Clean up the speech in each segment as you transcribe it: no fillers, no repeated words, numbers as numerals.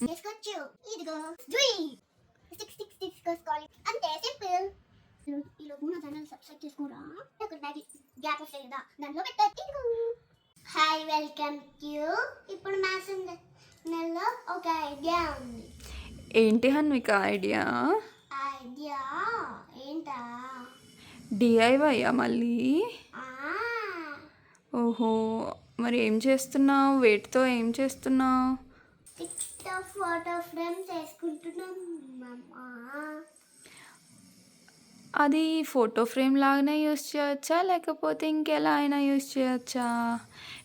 చేసుకోవచ్చు. ఇదిగో స్టిక్స్ కోసుకోవాలి అంతే, సింపుల్. ఈలోపు నా ఛానల్ సబ్స్క్రైబ్ చేసుకోరా, ఒక బ్యాగ్ గ్యాప్ వస్తాయి కదా దాంట్లో పెట్టచ్చు. ఇదిగో హాయ్, వెల్కమ్ యూ. ఇప్పుడు మ్యాథ్స్ నెలలో ఒక ఐడియా ఉంది. ఏంటి హన్విక ఐడియా? ఐడియా ఏంటా? డిఐవైయా మళ్ళీ? ఓహో, మరి ఏం చేస్తున్నావు? వేటితో ఏం చేస్తున్నావు? ఫోటో ఫ్రేమ్స్ వేసుకుంటున్నాం. అది ఫోటో ఫ్రేమ్ లాగానే యూస్ చేయొచ్చా లేకపోతే ఇంకెలా అయినా యూస్ చేయొచ్చా?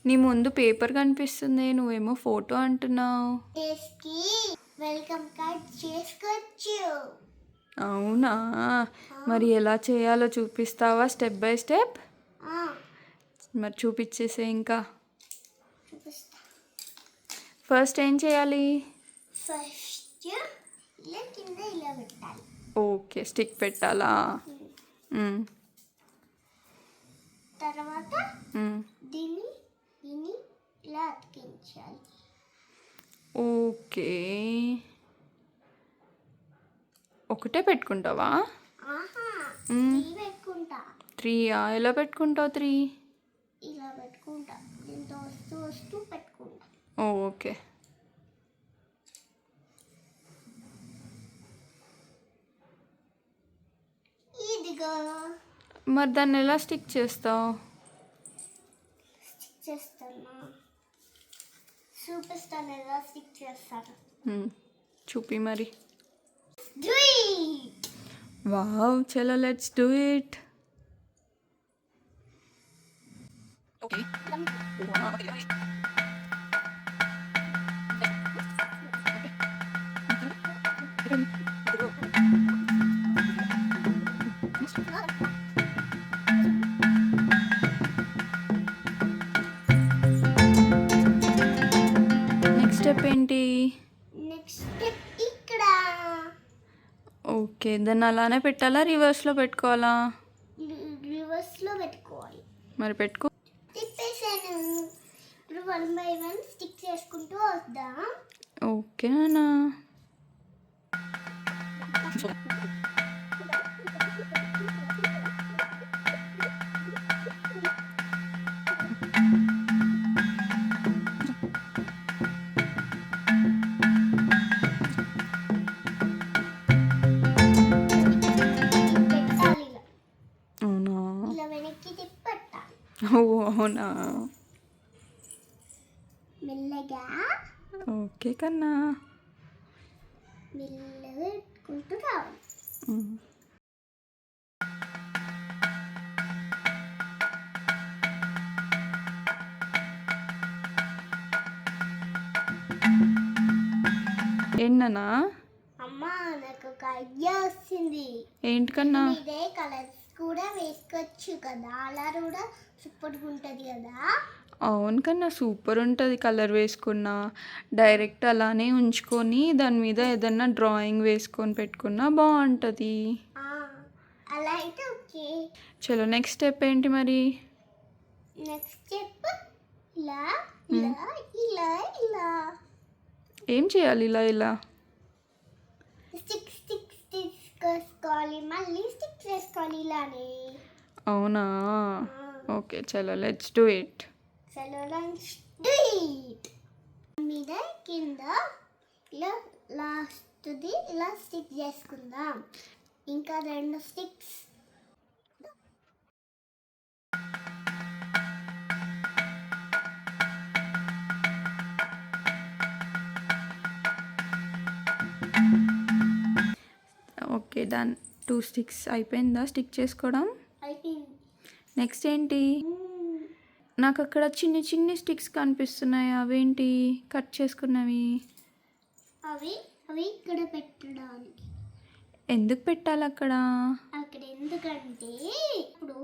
నీ ముందు పేపర్ కనిపిస్తుంది, నువ్వేమో ఫోటో అంటున్నావు. వెల్కమ్ కార్డ్ చేసుకోవచ్చు. అవునా, మరి ఎలా చేయాలో చూపిస్తావా స్టెప్ బై స్టెప్? మరి చూపించేసే. ఇంకా ఫస్ట్ ఏం చేయాలి? ఫస్ట్ ఇలా కింద ఇలా పెట్టాలి. ఓకే, స్టిక్ పెట్టాలా? తర్వాత దీన్ని ఇలా అతికించాలి. ఓకే, ఒకటే పెట్టుకుంటావా? పెట్టుకుంటా. 3 ఎలా పెట్టుకుంటావు? 3 ఇలా పెట్టుకుంటా. దీంతో వస్తూ పెట్టుకుంటా. ఓకే. ఇదిగో. మరి దాన్ని ఎలా స్టిక్ చేస్తావు? స్టిక్ చేస్తాను, చూపిస్తాను ఎలా స్టిక్ చేస్తాను. చూపి మరి. Do it. వావ్, చలో let's do it. Okay. Next step ఏంటి? నెక్స్ట్ స్టెప్ ఇక్కడ. ఓకే, దాన్ని అలానే పెట్టాలా రివర్స్లో పెట్టుకోవాలా? రివర్స్లో పెట్టుకోవాలి. మరి పెట్టుకో. తిప్పేసాను. ఇప్పుడు 1 by 1 స్టిక్ చేసుకుంటూ వద్దాం. ఓకే నాన్న. అవునా, మెల్లగా. ఓకే కన్నా, మెల్లగా పెట్టుకుంటూ రావాలి. ఏంటన్నా? అమ్మా, నాకు ఒక ఐడియా వస్తుంది. ఏంటి కన్నా? ఇదే కలర్స్ కూడా వేసుకోవచ్చు కదా, అలా కూడా సూపర్గా ఉంటుంది కదా. అవును కన్నా, సూపర్ ఉంటుంది. కలర్ వేసుకున్నా డైరెక్ట్ అలానే ఉంచుకొని దాని మీద ఏదన్నా డ్రాయింగ్ వేసుకొని పెట్టుకున్నా బాగుంటుంది. అలా అయితే ఓకే. చలో నెక్స్ట్ స్టెప్ ఏంటి మరి? నెక్స్ట్ స్టెప్ ఇలా ఇలా ఇలా ఇలా. ఏం చేయాలి? ఇలా ఇలా స్టిక్ చేసుకోవాలి, మళ్ళీ స్టిక్ చేసుకోవాలి ఇలానే. అవునా, ఓకే. చలో లెట్స్ డూ ఇట్. మీద కింద ఇలా లాస్ట్ది ఇలా స్టిక్ చేసుకుందాం. ఇంకా 2 స్టిక్స్. Okay, done. 2 స్టిక్స్ అయిపోయిందా స్టిక్ చేసుకోవడం? అయిపోయింది. నెక్స్ట్ ఏంటి? నాకు అక్కడ చిన్ని చిన్ని స్టిక్స్ కనిపిస్తున్నాయి, అవేంటి? కట్ చేసుకున్నవి. అవి ఇక్కడ పెట్టడానికి. ఎందుకు పెట్టాలి అక్కడ? అక్కడ ఎందుకంటే ఇప్పుడు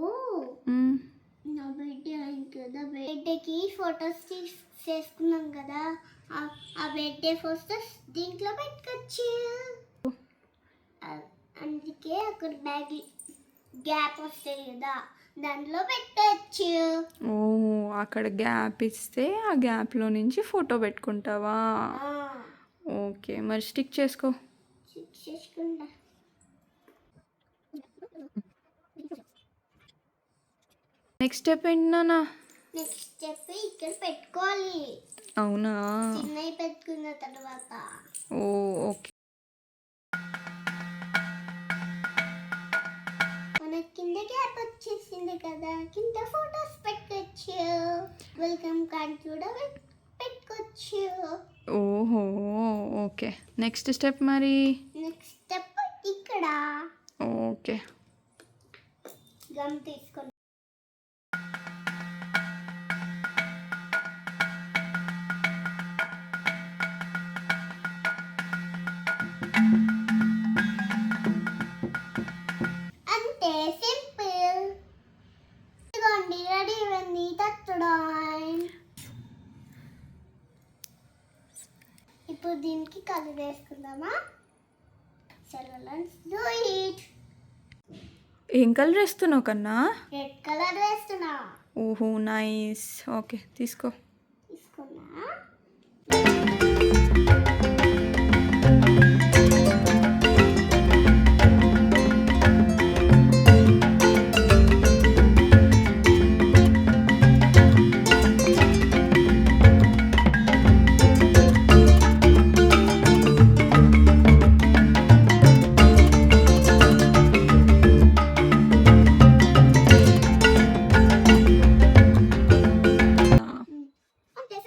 నా బర్త్డే అయింది కదా, బర్త్డేకి ఫొటోస్ చేసుకున్నాం కదా, ఆ బర్త్డే ఫొటోస్ దీంట్లో పెట్టుకోవచ్చు. అందుకే అక్కడ బ్యాగ్ గ్యాప్ వస్తాయి కదా, దాంట్లో పెట్టచ్చు. ఓ, అక్కడ గ్యాప్ ఇస్తే ఆ గ్యాప్లో నుంచి ఫోటో పెట్టుకుంటావా? ఓకే, మరి స్టిక్ చేసుకో. చేసుకుంటా. నెక్స్ట్ స్టెప్ ఏంటి నాన్న? నెక్స్ట్ స్టెప్ ఇక్కడ పెట్టుకోవాలి. అవునా? చిన్నవి పెట్టుకున్న తర్వాత ఓ ఓకే. మన కింద గ్యాప్ వచ్చేసింది కదా, కింద ఫొటోస్ పెట్టుకోవచ్చు. వెల్కమ్ కార్డ్ కూడా పెట్టుకోవచ్చు. ఓహో ఓకే. నెక్స్ట్ స్టెప్ మరి? నెక్స్ట్ స్టెప్ ఇక్కడ ఓకే. గమ్ తీసుకోండి. అంతే, సింపుల్. ఇదిగోండి, రెడీ ఇవన్నీ తట్టడం. ఇప్పుడు దీనికి కలర్ వేసుకుందామా? చలో లెట్స్ డూ ఇట్. ఏం కలర్ వేస్తున్నావు కన్నా? రెడ్ కలర్ వేస్తున్నా. ఓహో నైస్. ఓకే తీసుకో. తీసుకున్నా. అంతే,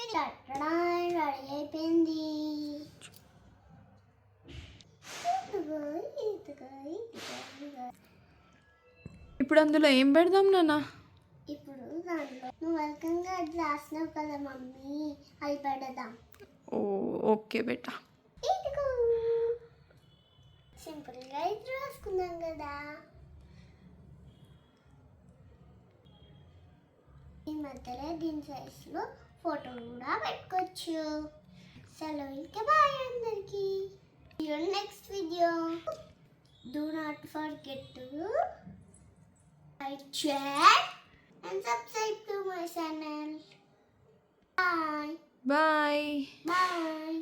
రెడీ అయిపోయింది. ఇప్పుడు అందులో ఏం పెడదాం నాన్న? ఇప్పుడు దాంట్లో నువ్వు వెల్కమ్ కార్డ్ రాసినావు కదా మమ్మీ, అది పెడదాం. ఓ ఓకే బేటా. ఇదిగో సింపుల్గా ఇది రాసుకున్నాం కదా. ఈ మధ్యలో దీని సైజులో ఫోటో కూడా పెట్టుకోవచ్చు. సెలవు, ఇంకా బాయ్ అందరికి. Next video. Do not forget to like, share and subscribe to my channel. Bye. Bye. Bye.